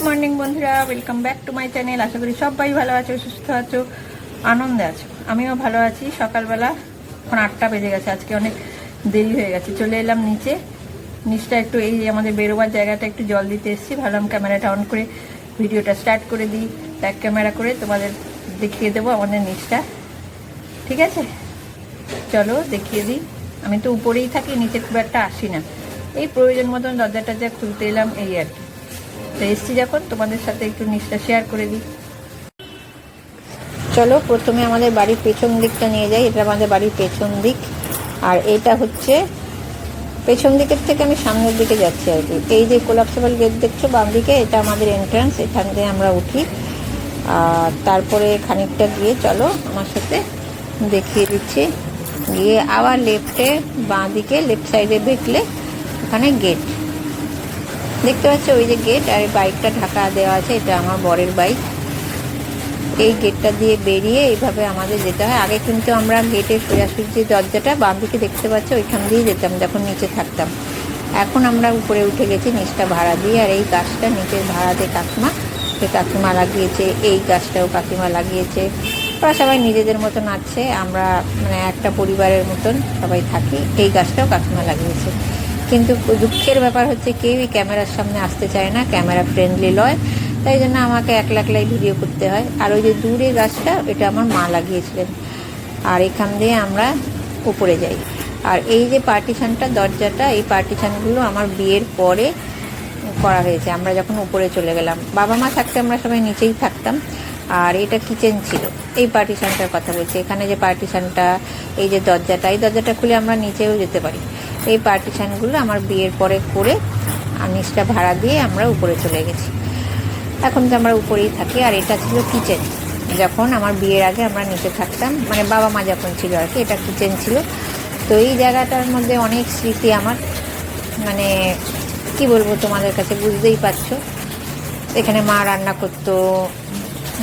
Morning বন্ধুরা, welcome back to my channel. আশা করি সবাই ভালো আছো, সুস্থ আছো, আনন্দে আছো। আমিও ভালো আছি। সকালবেলা এখন 8টা বেজে গেছে, আজকে অনেক দেরি হয়ে গেছে। চলে এলাম নিচটা একটু, এই আমাদের বেরোবার জায়গাটা একটু জল দিতে এসেছি। ভাবলাম ক্যামেরাটা অন করে ভিডিওটা স্টার্ট করে দিই, ব্যাক ক্যামেরা করে তোমাদের দেখিয়ে দেবো আমাদের নিচটা। ঠিক আছে, চলো দেখিয়ে দিই। আমি তো উপরেই থাকি, নিচে খুব একটা আসি না। এই প্রয়োজন মতন দরজাটা যা খুলতে এলাম, এই আর কি। তো এসছি যখন, তোমাদের সাথে একটু নিচটা শেয়ার করে দিই। চলো প্রথমে আমাদের বাড়ির পেছন দিকটা নিয়ে যাই। এটা আমাদের বাড়ির পেছন দিক, আর এটা হচ্ছে পেছন দিকের থেকে আমি সামনের দিকে যাচ্ছি আর কি। এই যে কোলাপসেবল গেট দেখছো বাম দিকে, এটা আমাদের এন্ট্রান্স। এখান দিয়ে আমরা উঠি, আর তারপরে খানিকটা গিয়ে চলো আমার সাথে দেখিয়ে দিচ্ছি। গিয়ে আবার লেফটে বাঁ দিকে লেফট সাইডে দেখলে ওখানে গেট দেখতে পাচ্ছ, ওই যে গেট। আর বাইকটা ঢাকা দেওয়া আছে, এটা আমার বরের বাইক। এই গেটটা দিয়ে বেরিয়ে এইভাবে আমাদের যেতে হয়। আগে কিন্তু আমরা গেটের সোজাসুজি দরজাটা বাম দিকে দেখতে পাচ্ছ, ওইখান দিয়ে যেতাম যখন নিচে থাকতাম। এখন আমরা উপরে উঠে গেছি নিচটা ভাড়া দিয়ে। আর এই গাছটা নিচের ভাড়াতে কাকিমা, সে কাকিমা লাগিয়েছে। এই গাছটাও কাকিমা লাগিয়েছে। ওরা সবাই নিজেদের মতন আছে, আমরা মানে একটা পরিবারের মতন সবাই থাকি। এই গাছটাও কাকিমা লাগিয়েছে। কিন্তু দুঃখের ব্যাপার হচ্ছে কেউই ক্যামেরার সামনে আসতে চায় না, ক্যামেরা ফ্রেন্ডলি নয়। তাই জন্য আমাকে একলা একলাই ভিডিও করতে হয়। আর ওই যে দূরে গাছটা, এটা আমার মা লাগিয়েছিলেন। আর এখান দিয়ে আমরা উপরে যাই। আর এই যে পার্টিশানটা, দরজাটা, এই পার্টিশানগুলো আমার বিয়ের পরে করা হয়েছে। আমরা যখন উপরে চলে গেলাম, বাবা মা থাকতে আমরা সবাই নিচেই থাকতাম। আর এটা কিচেন ছিল। এই পার্টিশানটার কথা বলছি। এখানে যে পার্টিশানটা, এই যে দরজাটা, এই দরজাটা খুলে আমরা নিচেও যেতে পারি। এই পার্টিশানগুলো আমার বিয়ের পরে করে নিচটা ভাড়া দিয়ে আমরা উপরে চলে গেছি। এখন তো আমরা উপরেই থাকি। আর এটা ছিল কিচেন। যখন আমার বিয়ের আগে আমরা নিচে থাকতাম, মানে বাবা মা যখন ছিল আর কি, এটা কিচেন ছিল। তো এই জায়গাটার মধ্যে অনেক স্মৃতি আমার, মানে কি বলবো তোমাদের কাছে, বুঝতেই পারছো। এখানে মা রান্না করতো,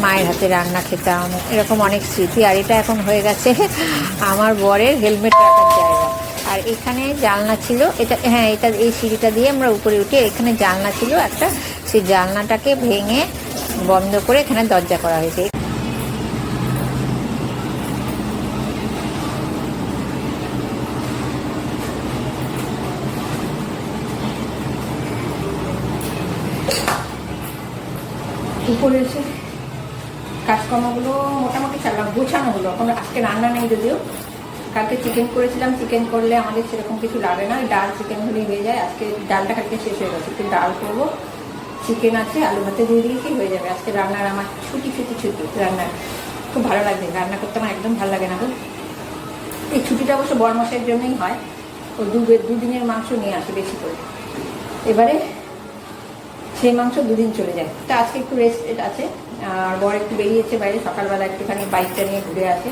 মায়ের হাতে রান্না খেতাম, এরকম অনেক স্মৃতি। আর এটা এখন হয়ে গেছে আমার বরের হেলমেট রাখার জায়গা। আর এখানে জানলা ছিল, এটা হ্যাঁ, এটা এই সিঁড়িটা দিয়ে আমরা উপরে উঠি। এখানে জানলা ছিল একটা, সেই জানলাটাকে ভেঙে বন্ধ করে এখানে দরজা করা হয়েছে। উপরে এসে কাজকর্মগুলো মোটামুটি সারলাম, গোছানো হলো। এখন আজকে রান্না নেই, যদিও কালকে চিকেন করেছিলাম। চিকেন করলে আমাদের সেরকম কিছু লাগে না, ডাল চিকেন হলেই হয়ে যায়। আজকে ডালটা কালকে শেষ হয়ে গেছে, একটু ডাল করবো, চিকেন আছে, আলু ভাতে দিয়ে দিয়েছি, হয়ে যাবে। আজকে রান্নার আমার ছুটি রান্নার খুব ভালো লাগবে। রান্না করতে আমার একদম ভালো লাগে না গো। এই ছুটিটা অবশ্য বড়মশাইয়ের জন্যই হয়। ও দুদিনের মাংস নিয়ে আসে বেশি করে। এবারে সেই মাংস 2 দিন চলে যায়। তো আজকে একটু রেস্ট আছে। আর বর একটু বেরিয়েছে বাইরে, সকালবেলা একটুখানি বাইকটা নিয়ে ঘুরে আসে।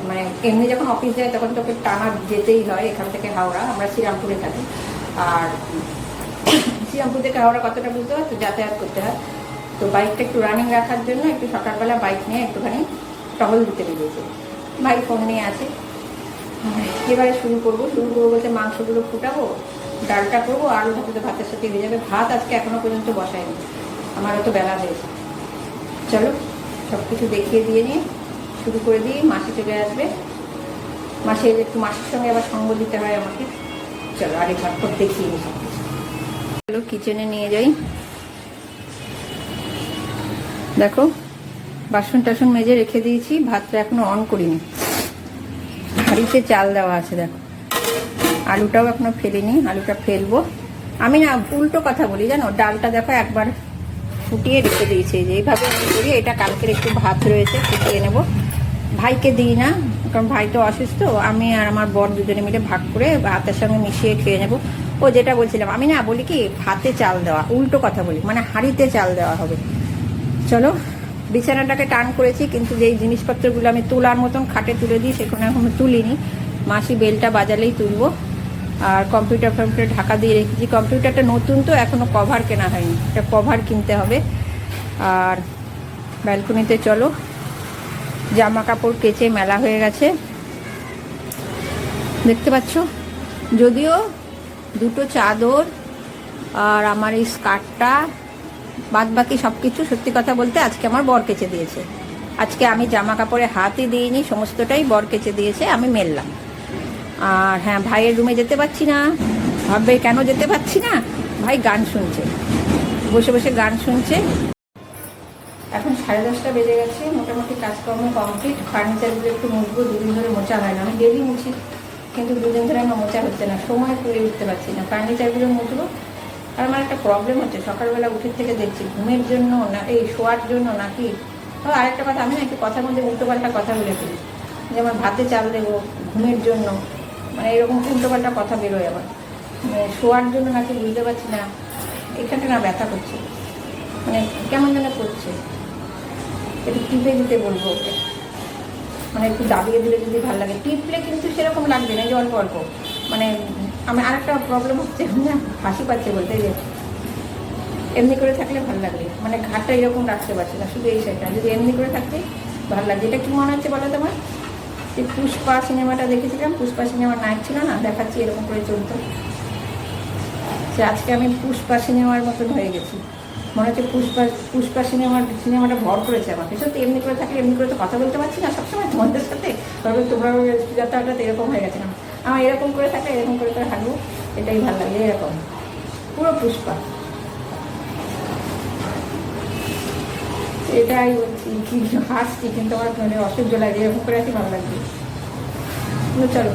মানে এমনি যখন অফিস যায় তখন তোকে টানা যেতেই হয় এখান থেকে হাওড়া। আমরা শ্রীরামপুরে থাকি, আর শ্রীরামপুর থেকে হাওড়া কতটা বুঝতে হয়, তো যাতায়াত করতে হয়। তো বাইকটা একটু রানিং রাখার জন্য একটু সকালবেলা বাইক নিয়ে একটুখানি টহল দিতে বেরিয়েছে। ভাই ফোন নিয়ে আছে। এবারে শুরু করবো বলতে মাংসগুলো ফুটাবো, ডালটা করবো, আলু ভাতে তো ভাতের সাথে হয়ে যাবে। ভাত আজকে এখনো পর্যন্ত বসায়নি, আমারও তো বেলা হয়েছে। চলো সব কিছু দেখিয়ে দিয়ে নিয়ে শুরু করে দিই। মাসি চলে আসবে, মাসি এলে একটু মাসির সঙ্গে আবার সঙ্গ দিতে হয় আমাকে। চলো আরেক ভাত করে দেখিয়ে নিই সব কিছু। চলো কিচেনে নিয়ে যাই। দেখো বাসন টাসন মেজে রেখে দিয়েছি, ভাতটা এখনো অন করিনি। হাঁড়িতে চাল দেওয়া আছে, দেখো। আলুটাও এখনো ফেলিনি, আলুটা ফেলবো। আমি না উল্টো কথা বলি জানো, ডালটা দেখো একবার ফুটিয়ে রেখে দিয়েছি, যে এইভাবে আমি করি। এটা কালকের একটু ভাত রয়েছে, ফুটিয়ে নেব। ভাইকে দিই না, কারণ ভাই তো অসুস্থ। আমি আর আমার বর দুজনে মিলে ভাগ করে ভাতের সঙ্গে মিশিয়ে খেয়ে নেব। ও যেটা বলছিলাম, আমি না বলি কি ভাতে চাল দেওয়া, উল্টো কথা বলি, মানে হাঁড়িতে চাল দেওয়া হবে। চলো বিছানাটাকে টান করেছি, কিন্তু যেই জিনিসপত্রগুলো আমি তোলার মতন খাটে তুলে দিই সেখানে এখনো তুলিনি। মাসি বেলটা বাজালেই তুলবো। আর কম্পিউটার ঢাকা দিয়ে রেখেছি। কম্পিউটারটা নতুন তো, এখনো কভার কেনা হয়নি, এটা কভার কিনতে হবে। আর ব্যালকনিতে চলো, জামা কাপড় কেচে মেলা হয়ে গেছে, দেখতে পাচ্ছ। যদিও 2টো চাদর আর আমার এই স্কার্টটা বাদ বাকি সব কিছু সত্যি কথা বলতে আজকে আমার বর কেচে দিয়েছে। আজকে আমি জামা কাপড়ে হাতই দিইনি, সমস্তটাই বর কেচে দিয়েছে, আমি মেললাম। আর হ্যাঁ, ভাইয়ের রুমে যেতে পারছি না। ভাববে কেন যেতে পারছি না? ভাই গান শুনছে, বসে বসে গান শুনছে। এখন 10:30 বেজে গেছে, মোটামুটি কাজকর্ম কমপ্লিট। ফার্নিচারগুলো একটু মুছবো, দুদিন ধরে মোছা হয় না। আমি ডেলি মুছি, কিন্তু দুদিন ধরে আমার মোছা হচ্ছে না, সময় করে উঠতে পারছি না। ফার্নিচারগুলো মুছবো। আর আমার একটা প্রবলেম হচ্ছে, সকালবেলা উঠে থেকে দেখছি ঘুমের জন্য না এই শোয়ার জন্য নাকি। আরেকটা কথা, আমি না একটু কথার মধ্যে উল্টোপাল্টা কথা বলে ফেলি, যেমন ভাতে চাল দেবো ঘুমের জন্য, মানে এরকম উল্টোপাল্টা কথা বেরোয় আবার। শোয়ার জন্য নাকি বুঝতে পারছি না, এখানটা না ব্যথা করছে, মানে কেমন যেন করছে। একটু টিপে দিতে বলবো ওকে, মানে একটু দাবিয়ে দিলে যদি ভালো লাগে। টিপলে কিন্তু সেরকম লাগবে না, যে অল্প অল্প। মানে আমি আরেকটা প্রবলেম হচ্ছে না, হাসি পাচ্ছে বলতে, যে এমনি করে থাকলে ভালো লাগবে, মানে ঘাটটা এরকম রাখতে পারছি না, শুধু এই সাইডটা যদি এমনি করে থাকতে ভালো লাগবে। এটা কি মনে হচ্ছে বলো তোমার? যে পুষ্পা সিনেমাটা দেখেছিলাম, পুষ্পা সিনেমার নায়ক ছিল না, দেখাচ্ছি এরকম করে চলতো। সে আজকে আমি পুষ্পা সিনেমার মতন হয়ে গেছি, মনে হচ্ছে পুষ্পা সিনেমাটা ভর করেছে আমাকে। সত্যি এমনি করে থাকলে, এমনি করে তো কথা বলতে পারছি না সবসময় তোমাদের সাথে, তবে তোমরা যাত্রাটা এরকম হয়ে গেছে না। আমার এরকম করে থাকলে এরকম করে হাঁটবো, এটাই ভালো লাগে, এরকম পুরো পুষ্পা। এটাই বলছি, কি হাসছি কিন্তু আমার মানে অসহ্য লাগে, এরকম করে আছি ভালো লাগবে। চলো,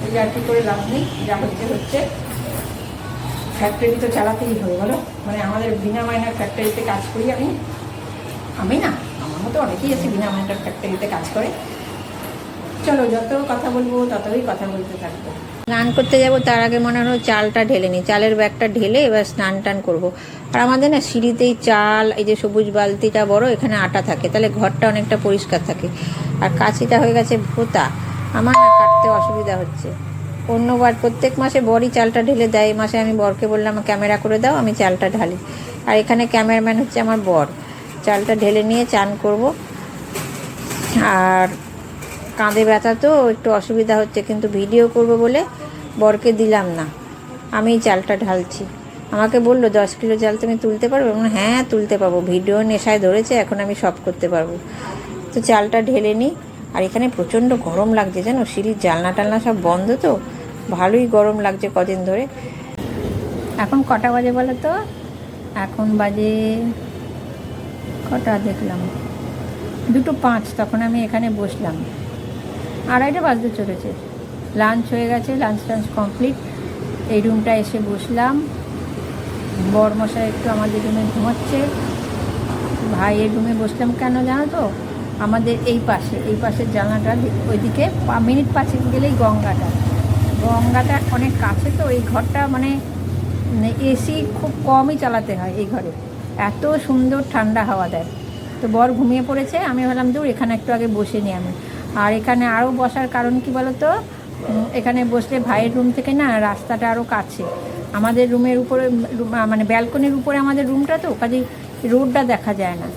এই যে আর কি করে লাভ নেই, যা হচ্ছে হচ্ছে। ফ্যাক্টরি তো চালাতেই হবে বলো, মানে আমাদের বিনা মাইনার ফ্যাক্টরিতে কাজ করি আমি না, আমার মতো অনেকেই আছে বিনা মাইনার ফ্যাক্টরিতে কাজ করে। চলো, যত কথা বলবো ততই কথা বলতে থাকবো। স্নান করতে যাবো তার আগে মনে হলো চালটা ঢেলে নিই, চালের ব্যাগটা ঢেলে এবার স্নান টান করবো। আর আমাদের না সিঁড়িতেই চাল, এই যে সবুজ বালতিটা বড়, এখানে আটা থাকে, তাহলে ঘরটা অনেকটা পরিষ্কার থাকে। আর কাঁচিটা হয়ে গেছে ভোতা, আমার না কাটতে অসুবিধা হচ্ছে। অন্যবার প্রত্যেক মাসে বরই চালটা ঢেলে দেয়, এই মাসে আমি বরকে বললাম ক্যামেরা করে দাও, আমি চালটা ঢালি। আর এখানে ক্যামেরাম্যান হচ্ছে আমার বর। চালটা ঢেলে নিয়ে চান করব। আর কাঁধে ব্যথা তো একটু অসুবিধা হচ্ছে, কিন্তু ভিডিও করব বলে বরকে দিলাম না, আমি চালটা ঢালছি। আমাকে বললো 10 কিলো চাল তুমি তুলতে পারবে? হ্যাঁ তুলতে পারবো, ভিডিও নেশায় ধরেছে, এখন আমি সব করতে পারবো। তো চালটা ঢেলে নিই। আর এখানে প্রচণ্ড গরম লাগছে জানো, সিঁড়ির জানলা টালনা সব বন্ধ তো, ভালোই গরম লাগছে কদিন ধরে। এখন কটা বাজে বলো তো? এখন বাজে কটা দেখলাম, 2:05। তখন আমি এখানে বসলাম, 2:30 বাজতে চলেছে। লাঞ্চ হয়ে গেছে, লাঞ্চ কমপ্লিট। এই রুমটা এসে বসলাম। বরমশাই একটু আমাদের রুমে ঘুমাচ্ছে, ভাইয়ের রুমে বসলাম। কেন জানো তো, আমাদের এই পাশের জানলাটা ওইদিকে মিনিট 5 গেলেই গঙ্গাটা অনেক কাছে তো। এই ঘরটা মানে এসি খুব কমই চালাতে হয় এই ঘরে, এত সুন্দর ঠান্ডা হাওয়া দেয়। তো বর ঘুমিয়ে পড়েছে, আমি ভাবলাম দূর এখানে একটু আগে বসে নিই আমি। আর এখানে আরও বসার কারণ কি বলো তো, এখানে বসলে ভাইয়ের রুম থেকে না রাস্তাটা আরও কাছে। আমাদের রুমের উপরে, মানে ব্যালকনির উপরে আমাদের রুমটা, তো কাজেই রোডটা দেখা যায় না।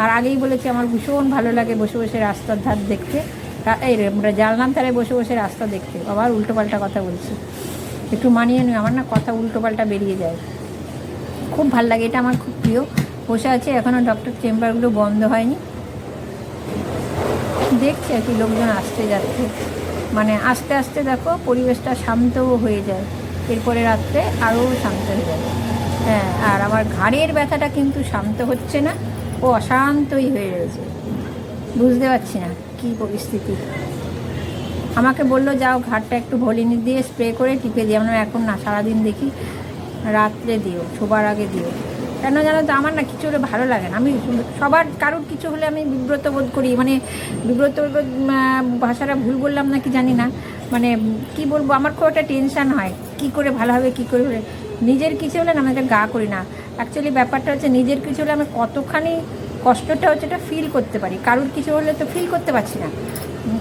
আর আগেই বলেছি আমার ভীষণ ভালো লাগে বসে বসে রাস্তার ধার দেখতে, এই জানলাম তারে বসে বসে রাস্তা দেখতে। আবার উল্টোপাল্টা কথা বলছি, একটু মানিয়ে নিই, আমার না কথা উল্টোপাল্টা বেরিয়ে যায়, খুব ভালো লাগে, এটা আমার খুব প্রিয়। বসে আছে, এখনও ডক্টর চেম্বারগুলো বন্ধ হয়নি, দেখছি আর কি লোকজন আসতে যাচ্ছে। মানে আস্তে আস্তে দেখো পরিবেশটা শান্তও হয়ে যায়, এরপরে রাত্রে আরও শান্ত হয়ে যাবে। হ্যাঁ, আর আমার ঘাড়ের ব্যথাটা কিন্তু শান্ত হচ্ছে না, ও অশান্তই হয়ে রয়েছে, বুঝতে পারছি না কী পরিস্থিতি। আমাকে বললো যাও ঘাড়টা একটু ভলিনি দিয়ে স্প্রে করে টিপে দিই। আমরা এখন না, সারাদিন দেখি, রাত্রে দিও, শোবার আগে দিও। কেন জানো তো, আমার না কিছু হলে ভালো লাগে না। আমি কারোর কিছু হলে আমি বিব্রত বোধ করি, মানে বিব্রত ভাষাটা ভুল বললাম না কি জানি না, মানে কি বলবো, আমার খুব একটা টেনশান হয়, কি করে ভালো হবে, কী করে হলে। নিজের কিছু হলে না আমি এটা গা করি না। অ্যাকচুয়ালি ব্যাপারটা হচ্ছে, নিজের কিছু হলে আমি কতখানি কষ্টটা হচ্ছে এটা ফিল করতে পারি, কারোর কিছু হলে তো ফিল করতে পারছি না,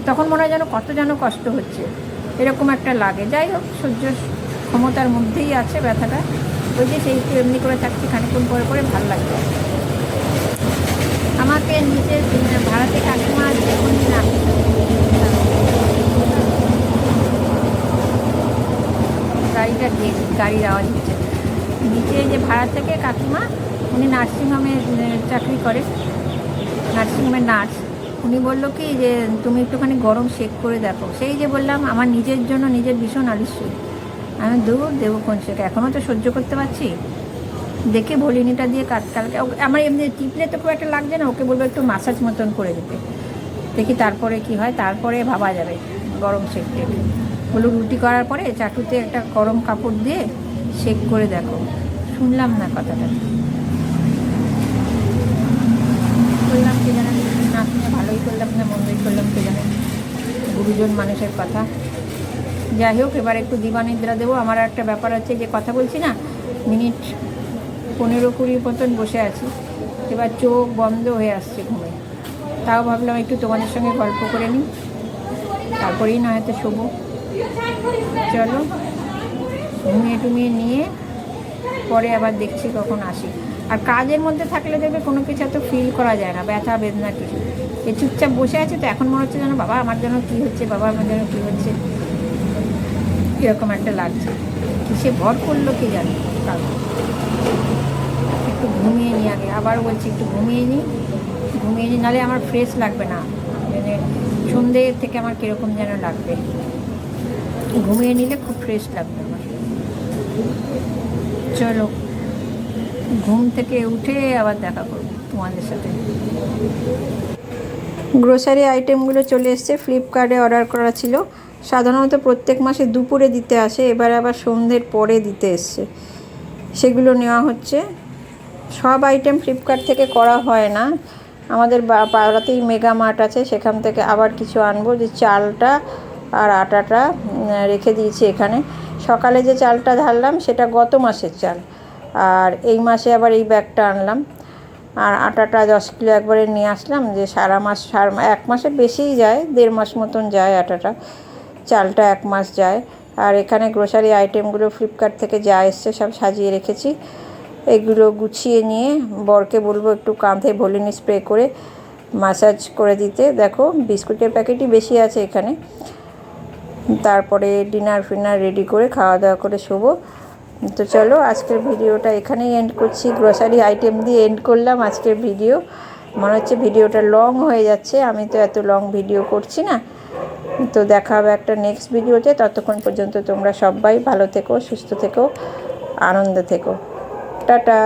তখন মনে হয় কত যেন কষ্ট হচ্ছে, এরকম একটা লাগে। যাই হোক, সহ্য ক্ষমতার মধ্যেই আছে ব্যথাটা, ওই যে সেই এমনি করে থাকছি, খানিক্ষণ পরে পরে ভালো লাগবে। আমাকে নিচের ভাড়াতে কাকিমা যখন না গাড়ির আওয়াজ হচ্ছে, নিচে যে ভাড়া থেকে কাকিমা উনি নার্সিংহোমে চাকরি করে, নার্সিংহোমের নার্স। উনি বললো কি যে তুমি একটুখানি গরম শেক করে দেখো। সেই যে বললাম আমার নিজের জন্য নিজের ভীষণ আলিস্যু, আমি দূর দেবো কোন শেক, এখনও তো সহ্য করতে পারছি। দেখে ভলিনিটা দিয়ে কালকে আমার এমনি টিপলে তো খুব একটা লাগছে না, ওকে বলবো একটু মাসাজ মতন করে দিতে, দেখি তারপরে কি হয়, তারপরে ভাবা যাবে গরম শেক টেক। হলুদ রুটি করার পরে চাটুতে একটা গরম কাপড় দিয়ে শেক করে দেখো। শুনলাম না কথাটা, করলাম কে জানে, না শুনে ভালোই করলাম না মন্দই করলাম কে জানে, গুরুজন মানুষের কথা। যাই হোক, এবার একটু দিবানিদ্রা দেবো। আমার একটা ব্যাপার আছে, যে কথা বলছি না, মিনিট 15-20 মতন বসে আছি, এবার চোখ বন্ধ হয়ে আসছে ঘুমে। তাও ভাবলাম একটু তোমাদের সঙ্গে গল্প করে নিই, তারপরেই না হয়তো শোবো। চলো ঘুমিয়ে টুমিয়ে নিয়ে পরে আবার দেখছি কখন আসি। আর কাজের মধ্যে থাকলে দেখবে কোনো কিছু এত ফিল করা যায় না, ব্যথা বেদনা কিছু। এ চুপচাপ বসে আছে তো এখন মনে হচ্ছে যেন বাবা আমার জন্য কী হচ্ছে, বাবা আমার জন্য কী হচ্ছে, এরকম একটা লাগছে। কিসে ভর করলো কি জানি। কারণ একটু ঘুমিয়ে নিই আগে, আবার বলছি একটু ঘুমিয়ে নিই, নাহলে আমার ফ্রেশ লাগবে না, মানে সন্ধ্যে থেকে আমার কীরকম যেন লাগবে। ঘুমিয়ে নিলে খুব ফ্রেশ লাগবে আমার। চলো ঘুম থেকে উঠে আবার দেখা করবো তোমাদের সাথে। গ্রোসারি আইটেমগুলো চলে এসছে, ফ্লিপকার্টে অর্ডার করা ছিল। সাধারণত প্রত্যেক মাসে দুপুরে দিতে আসে, এবার আবার সন্ধ্যের পরে দিতে এসছে, সেগুলো নেওয়া হচ্ছে। সব আইটেম ফ্লিপকার্ট থেকে করা হয় না, আমাদের পাড়াতেই মেগা মার্ট আছে, সেখান থেকে আবার কিছু আনবো। যে চালটা আর আটাটা রেখে দিয়েছি এখানে। সকালে যে চালটা ঢাললাম সেটা গত মাসের চাল, আর এই মাসে আবার এই ব্যাগটা আনলাম। আর আটাটা 10 কিলো একবারে নিয়ে আসলাম, যে সারা মাস 1 মাসের বেশিই যায়, 1.5 মাস মতন যায় আটাটা, চালটা 1 মাস যায়। আর এখানে গ্রোসারি আইটেমগুলো ফ্লিপকার্ট থেকে যা এসছে সব সাজিয়ে রেখেছি। এগুলো গুছিয়ে নিয়ে বরকে বলবো একটু কাঁধে ভলিনি স্প্রে করে মাসাজ করে দিতে। দেখো বিস্কুটের প্যাকেটই বেশি আছে এখানে। তারপরে ডিনার ফিনার রেডি করে খাওয়া দাওয়া করে শোবো। তো চলো আজকের ভিডিওটা এখানেই এন্ড করছি, গ্রোসারি আইটেম দিয়ে এন্ড করলাম আজকের ভিডিও। মনে হচ্ছে ভিডিওটা লং হয়ে যাচ্ছে, আমি তো এত লং ভিডিও করছি না। তো দেখা হবে একটা নেক্সট ভিডিওতে, ততক্ষণ পর্যন্ত তোমরা সবাই ভালো থেকো, সুস্থ থেকো, আনন্দে থেকো। টাটা।